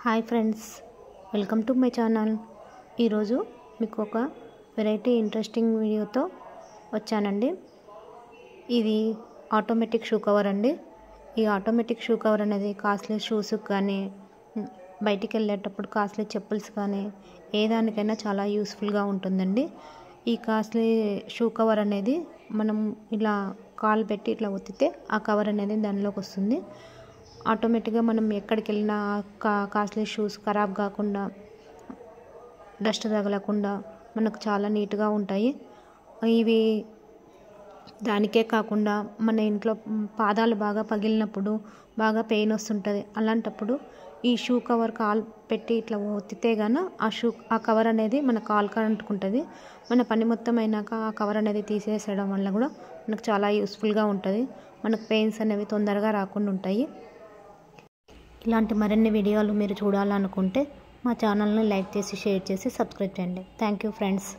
Hi friends, welcome to my channel. ఈరోజు మీకు ఒక వెరైటీ ఇంట్రెస్టింగ్ వీడియోతో వచ్చానండి. ఇది ఆటోమేటిక్ షూ కవర్ అండి. ఈ ఆటోమేటిక్ షూ కవర్ అనేది కాస్ట్లీ షూస్కి కానీ బయటికి వెళ్ళేటప్పుడు కాస్ట్లీ చెప్పుల్స్ కానీ ఏ దానికైనా చాలా యూస్ఫుల్గా ఉంటుందండి. ఈ కాస్ట్లీ షూ కవర్ అనేది మనం ఇలా కాల్ పెట్టి ఇట్లా ఒత్తితే ఆ కవర్ అనేది దానిలోకి వస్తుంది. ఆటోమేటిక్గా మనం ఎక్కడికి వెళ్ళినా కాస్ట్లీ షూస్ ఖరాబ్ కాకుండా, డస్ట్ తగలకుండా మనకు చాలా నీట్గా ఉంటాయి. ఇవి దానికే కాకుండా మన ఇంట్లో పాదాలు బాగా పగిలినప్పుడు బాగా పెయిన్ వస్తుంటుంది. అలాంటప్పుడు ఈ షూ కవర్ కాల్ పెట్టి ఇట్లా ఒత్తితే గాన ఆ కవర్ అనేది మన కాల్కి అంటుకుంటుంది. మన పని మొత్తం అయినాక ఆ కవర్ అనేది తీసేసేయడం వల్ల కూడా మనకు చాలా యూస్ఫుల్గా ఉంటుంది. మనకు పెయిన్స్ అనేవి తొందరగా రాకుండా ఉంటాయి. ఇలాంటి మరిన్ని వీడియోలు మీరు చూడాలనుకుంటే మా ఛానల్ని లైక్ చేసి, షేర్ చేసి, సబ్స్క్రైబ్ చేయండి. Thank you friends.